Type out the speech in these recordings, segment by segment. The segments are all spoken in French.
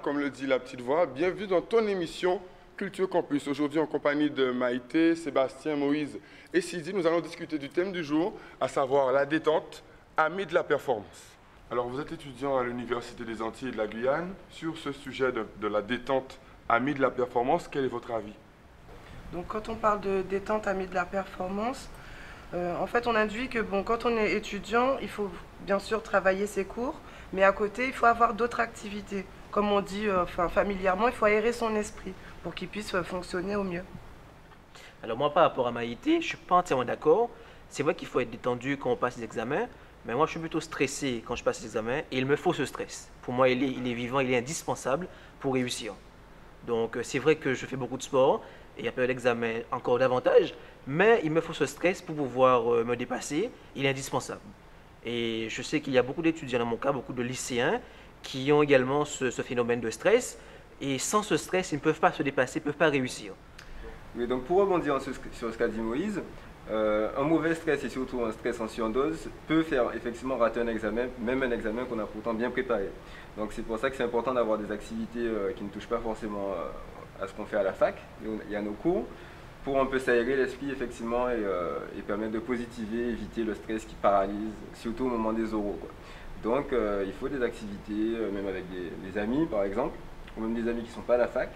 comme le dit la petite voix, bienvenue dans ton émission Culture Campus. Aujourd'hui, en compagnie de Maïté, Sébastien, Moïse et Sidi, nous allons discuter du thème du jour, à savoir la détente, amis de la performance. Alors, vous êtes étudiant à l'Université des Antilles et de la Guyane. Sur ce sujet de la détente, amis de la performance, quel est votre avis? Donc quand on parle de détente amis de la performance, en fait on induit que bon, quand on est étudiant, il faut bien sûr travailler ses cours, mais à côté il faut avoir d'autres activités. Comme on dit familièrement, il faut aérer son esprit pour qu'il puisse fonctionner au mieux. Alors moi, par rapport à Maïté, je ne suis pas entièrement d'accord. C'est vrai qu'il faut être détendu quand on passe les examens, mais moi je suis plutôt stressé quand je passe les examens et il me faut ce stress. Pour moi, il est vivant, il est indispensable pour réussir. Donc c'est vrai que je fais beaucoup de sport et après l'examen encore davantage, mais il me faut ce stress pour pouvoir me dépasser, il est indispensable. Et je sais qu'il y a beaucoup d'étudiants dans mon cas, beaucoup de lycéens qui ont également ce phénomène de stress et sans ce stress, ils ne peuvent pas se dépasser, ils ne peuvent pas réussir. Oui, donc pour rebondir sur ce qu'a dit Moïse, un mauvais stress et surtout un stress en surdose peut faire effectivement rater un examen, même un examen qu'on a pourtant bien préparé. Donc c'est pour ça que c'est important d'avoir des activités qui ne touchent pas forcément à ce qu'on fait à la fac et à nos cours, pour un peu s'aérer l'esprit effectivement et permettre de positiver, éviter le stress qui paralyse, surtout au moment des oraux, quoi. Donc il faut des activités, même avec des amis par exemple, ou même des amis qui ne sont pas à la fac,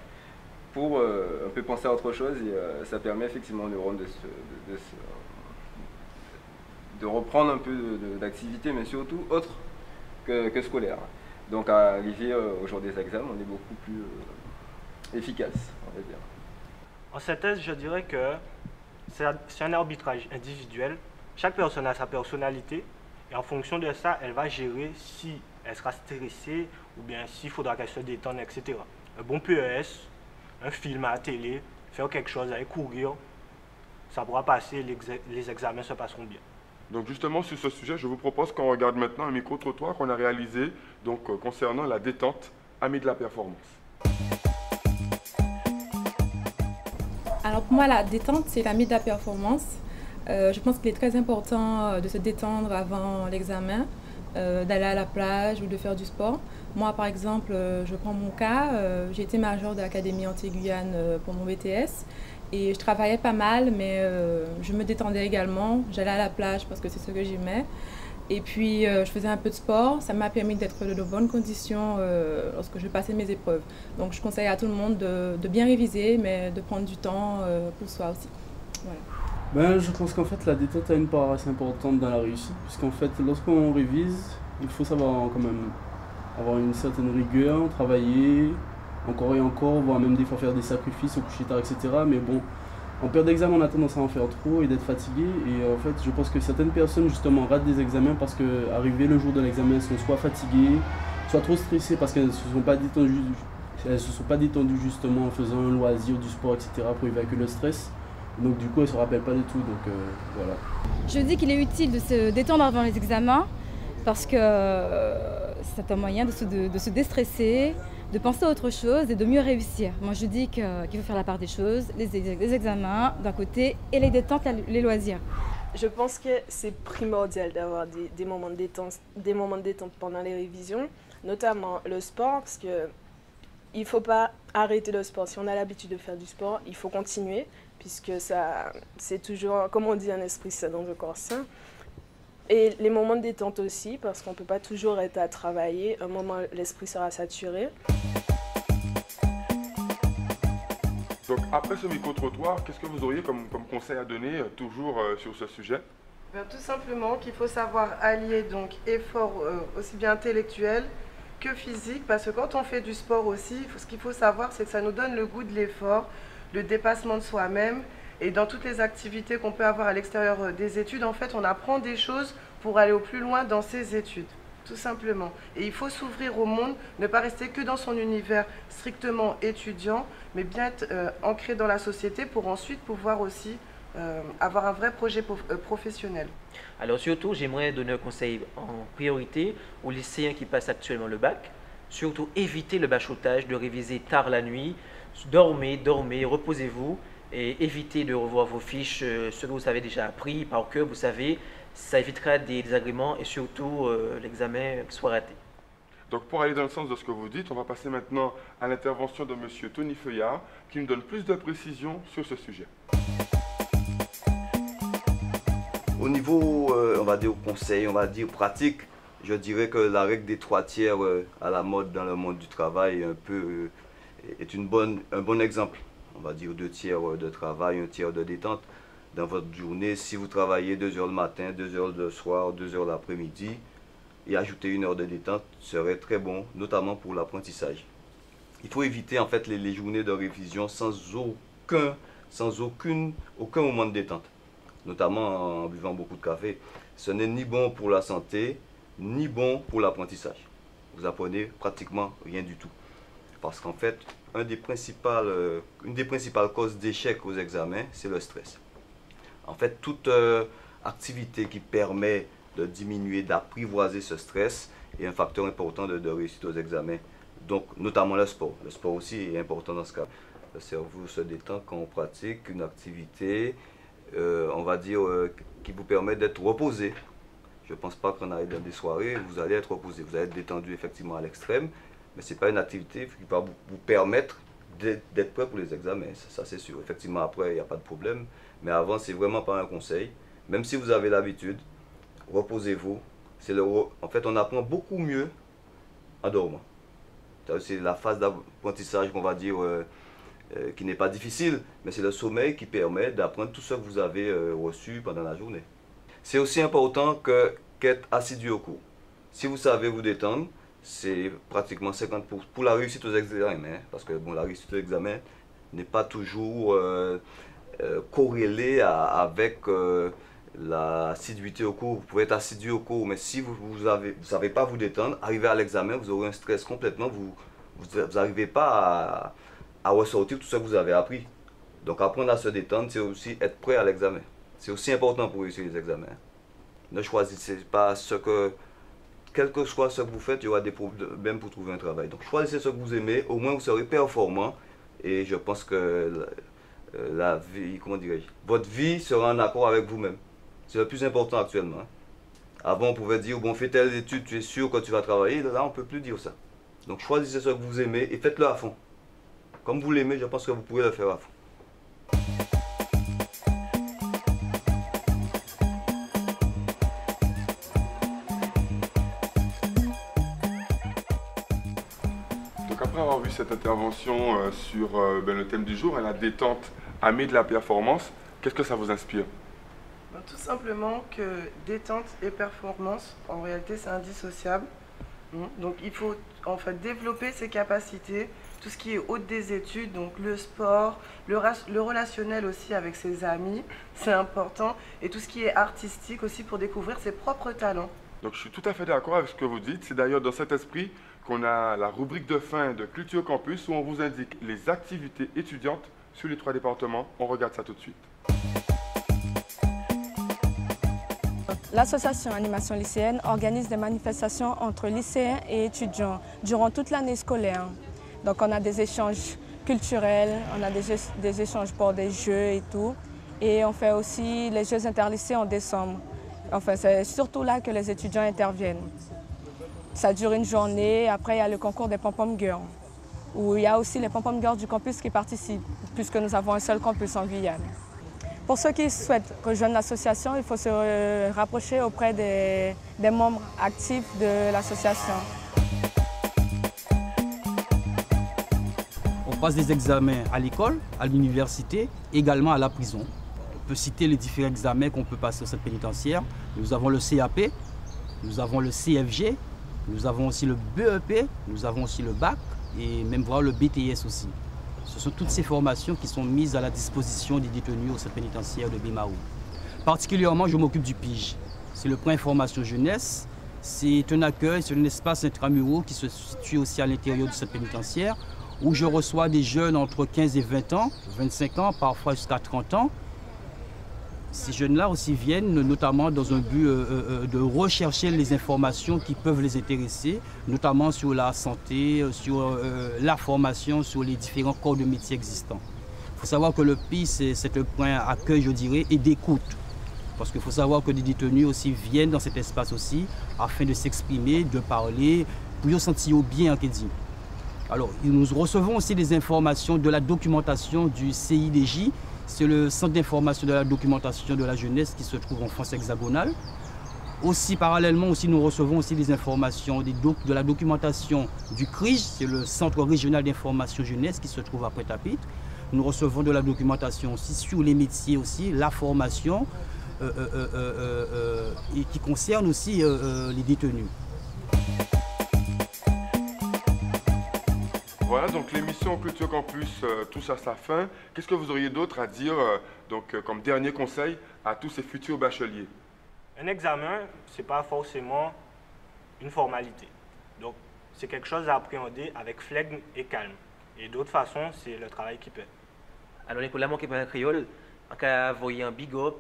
pour un peu penser à autre chose et ça permet effectivement aux neurones de reprendre un peu d'activité, mais surtout autre que scolaire. Donc à arriver au jour des examens, on est beaucoup plus efficace, on va dire. En synthèse, je dirais que c'est un arbitrage individuel. Chaque personne a sa personnalité et en fonction de ça, elle va gérer si elle sera stressée ou bien s'il faudra qu'elle se détende, etc. Un bon PES, un film à la télé, faire quelque chose, aller courir, ça pourra passer, les examens se passeront bien. Donc justement, sur ce sujet, je vous propose qu'on regarde maintenant un micro-trottoir qu'on a réalisé concernant la détente, amis de la performance. Alors pour moi, la détente, c'est l'ami de la performance. Je pense qu'il est très important de se détendre avant l'examen, d'aller à la plage ou de faire du sport. Moi, par exemple, je prends mon cas, j'ai été majeure de l'Académie Antilles-Guyane pour mon BTS et je travaillais pas mal, mais je me détendais également. J'allais à la plage parce que c'est ce que j'aimais. Et puis, je faisais un peu de sport. Ça m'a permis d'être de bonnes conditions lorsque je passais mes épreuves. Donc, je conseille à tout le monde de bien réviser, mais de prendre du temps pour soi aussi. Voilà. Ben, je pense qu'en fait, la détente a une part assez importante dans la réussite, puisqu'en fait, lorsqu'on révise, il faut savoir quand même avoir une certaine rigueur, travailler encore et encore, voire même des fois faire des sacrifices, se coucher tard, etc. Mais bon, en période d'examen, on a tendance à en faire trop et d'être fatigué. Et en fait, je pense que certaines personnes, justement, ratent des examens parce qu'arriver le jour de l'examen, elles sont soit fatiguées, soit trop stressées parce qu'elles ne se sont pas détendues justement en faisant un loisir, du sport, etc. pour évacuer le stress. Donc du coup, elles ne se rappellent pas du tout. Donc voilà. Je dis qu'il est utile de se détendre avant les examens parce que c'est un moyen de se déstresser, de penser à autre chose et de mieux réussir. Moi, je dis qu'il faut faire la part des choses, les examens d'un côté et les détentes, les loisirs. Je pense que c'est primordial d'avoir des moments de détente pendant les révisions, notamment le sport, parce que il ne faut pas arrêter le sport. Si on a l'habitude de faire du sport, il faut continuer, puisque c'est toujours, comme on dit, un esprit sain dans le corps sain. Et les moments de détente aussi, parce qu'on ne peut pas toujours être à travailler. Un moment, l'esprit sera saturé. Donc après ce micro-trottoir, qu'est-ce que vous auriez comme conseil à donner toujours sur ce sujet? Tout simplement qu'il faut savoir allier donc effort aussi bien intellectuel que physique, parce que quand on fait du sport aussi, ce qu'il faut savoir, c'est que ça nous donne le goût de l'effort, le dépassement de soi-même. Et dans toutes les activités qu'on peut avoir à l'extérieur des études, en fait, on apprend des choses pour aller au plus loin dans ses études, tout simplement. Et il faut s'ouvrir au monde, ne pas rester que dans son univers strictement étudiant, mais bien être ancré dans la société pour ensuite pouvoir aussi avoir un vrai projet professionnel. Alors surtout, j'aimerais donner un conseil en priorité aux lycéens qui passent actuellement le bac. Surtout, évitez le bachotage, de réviser tard la nuit. Dormez, reposez-vous et évitez de revoir vos fiches, ce que vous avez déjà appris par cœur, vous savez, ça évitera des désagréments et surtout l'examen soit raté. Donc pour aller dans le sens de ce que vous dites, on va passer maintenant à l'intervention de M. Tony Feuillard qui nous donne plus de précisions sur ce sujet. Au niveau, on va dire conseil, on va dire pratique, je dirais que la règle des 3 tiers à la mode dans le monde du travail est un bon exemple. On va dire 2 tiers de travail, 1 tiers de détente. Dans votre journée, si vous travaillez 2 heures le matin, 2 heures le soir, 2 heures l'après-midi, et ajouter 1 heure de détente serait très bon, notamment pour l'apprentissage. Il faut éviter en fait les journées de révision sans aucun moment de détente, notamment en buvant beaucoup de café. Ce n'est ni bon pour la santé, ni bon pour l'apprentissage. Vous apprenez pratiquement rien du tout. Parce qu'en fait, une des principales causes d'échec aux examens, c'est le stress. En fait, toute activité qui permet de diminuer, d'apprivoiser ce stress est un facteur important de réussite aux examens. Donc, notamment le sport. Le sport aussi est important dans ce cas. Le cerveau se détend quand on pratique une activité, on va dire, qui vous permet d'être reposé. Je ne pense pas qu'on arrive dans des soirées, vous allez être reposé. Vous allez être détendu effectivement à l'extrême, mais ce n'est pas une activité qui va vous permettre d'être prêt pour les examens. Ça c'est sûr. Effectivement, après, il n'y a pas de problème. Mais avant, c'est vraiment pas un conseil. Même si vous avez l'habitude, reposez-vous. En fait, on apprend beaucoup mieux en dormant. C'est la phase d'apprentissage qu'on va dire qui n'est pas difficile, mais c'est le sommeil qui permet d'apprendre tout ce que vous avez reçu pendant la journée. C'est aussi important qu'être assidu au cours. Si vous savez vous détendre, c'est pratiquement 50% pour la réussite aux examens, parce que bon, la réussite aux examens n'est pas toujours corrélée avec l'assiduité au cours. Vous pouvez être assidu au cours, mais si vous ne savez pas vous détendre, arriver à l'examen, vous aurez un stress complètement, vous n'arrivez pas à ressortir tout ce que vous avez appris. Donc apprendre à se détendre, c'est aussi être prêt à l'examen. C'est aussi important pour réussir les examens. Ne choisissez pas quel que soit ce que vous faites, il y aura des problèmes pour trouver un travail. Donc choisissez ce que vous aimez, au moins vous serez performant. Et je pense que votre vie sera en accord avec vous-même. C'est le plus important actuellement. Avant, on pouvait dire, bon, fais telle étude, tu es sûr que tu vas travailler. Là, on ne peut plus dire ça. Donc choisissez ce que vous aimez et faites-le à fond. Comme vous l'aimez, je pense que vous pouvez le faire à fond. Après avoir vu cette intervention sur le thème du jour, la détente amie de la performance, qu'est-ce que ça vous inspire? Tout simplement que détente et performance, en réalité, c'est indissociable. Donc il faut en fait développer ses capacités, tout ce qui est haute des études, donc le sport, le relationnel aussi avec ses amis, c'est important, et tout ce qui est artistique aussi pour découvrir ses propres talents. Donc je suis tout à fait d'accord avec ce que vous dites. C'est d'ailleurs dans cet esprit qu'on a la rubrique de fin de Culture Campus où on vous indique les activités étudiantes sur les 3 départements. On regarde ça tout de suite. L'association Animation lycéenne organise des manifestations entre lycéens et étudiants durant toute l'année scolaire. Donc on a des échanges culturels, on a des échanges pour des jeux et tout. Et on fait aussi les Jeux interlycées en décembre. Enfin, c'est surtout là que les étudiants interviennent. Ça dure une journée, après il y a le concours des pom-pom girls, où il y a aussi les pom-pom girls du campus qui participent, puisque nous avons un seul campus en Guyane. Pour ceux qui souhaitent rejoindre l'association, il faut se rapprocher auprès des membres actifs de l'association. On passe des examens à l'école, à l'université, également à la prison. On peut citer les différents examens qu'on peut passer au centre pénitentiaire. Nous avons le CAP, nous avons le CFG, nous avons aussi le BEP, nous avons aussi le bac et même voir le BTS aussi. Ce sont toutes ces formations qui sont mises à la disposition des détenus au centre pénitentiaire de Bimaou. Particulièrement, je m'occupe du PIGE. C'est le point information jeunesse. C'est un accueil, c'est un espace intramuraux qui se situe aussi à l'intérieur du centre pénitentiaire où je reçois des jeunes entre 15 et 20 ans, 25 ans, parfois jusqu'à 30 ans. Ces jeunes-là aussi viennent notamment dans un but de rechercher les informations qui peuvent les intéresser, notamment sur la santé, sur la formation, sur les différents corps de métier existants. Il faut savoir que le PI, c'est un point d'accueil, je dirais, et d'écoute. Parce qu'il faut savoir que des détenus aussi viennent dans cet espace aussi afin de s'exprimer, de parler, pour se sentir bien, Alors, nous recevons aussi des informations de la documentation du CIDJ. C'est le Centre d'information de la documentation de la jeunesse qui se trouve en France hexagonale. Aussi, parallèlement, nous recevons aussi des informations de la documentation du CRIJ, c'est le Centre régional d'information jeunesse qui se trouve à Pointe-à-Pitre. Nous recevons de la documentation aussi sur les métiers aussi, la formation, et qui concerne aussi les détenus. Voilà, donc l'émission Culture Campus touche à sa fin. Qu'est-ce que vous auriez d'autre à dire comme dernier conseil à tous ces futurs bacheliers? Un examen, ce n'est pas forcément une formalité. Donc, c'est quelque chose à appréhender avec flegme et calme. Et d'autre façon, c'est le travail qui paie. Alors, pour la manquer par un créole, en cas voyez un big up,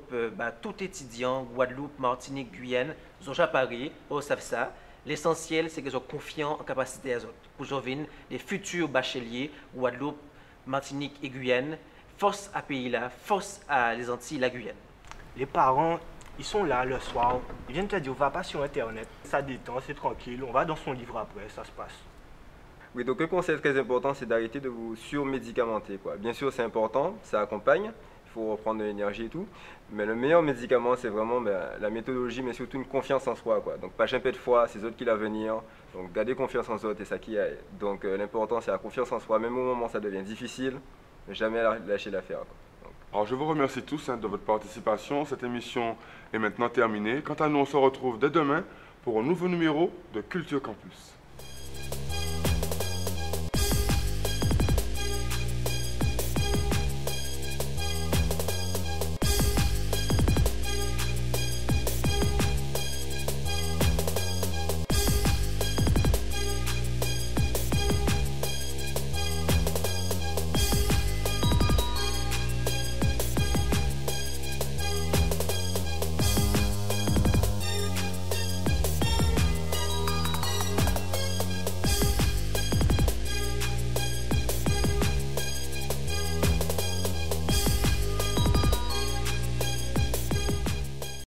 tout étudiant, Guadeloupe, Martinique, Guyane, ils ont déjà parlé, ils savent ça. L'essentiel, c'est qu'ils sont confiants en capacité à eux. Pour joindre les futurs bacheliers, Guadeloupe, Martinique et Guyane, force à pays là, force à les Antilles, la Guyane. Les parents, ils sont là le soir, ils viennent te dire, on va pas sur Internet, ça détend, c'est tranquille, on va dans son livre après, ça se passe. Oui, donc un conseil très important, c'est d'arrêter de vous surmédicamenter, quoi. Bien sûr, c'est important, ça accompagne, il faut reprendre de l'énergie et tout, mais le meilleur médicament, c'est vraiment la méthodologie, mais surtout une confiance en soi, quoi. Donc, pas jamais de foi, c'est eux qui l'avenir, donc gardez confiance en eux, et ça qui aille. Donc, l'important, c'est la confiance en soi, même au moment où ça devient difficile, ne jamais lâcher l'affaire, quoi. Alors, je vous remercie tous de votre participation. Cette émission est maintenant terminée. Quant à nous, on se retrouve dès demain pour un nouveau numéro de Culture Campus.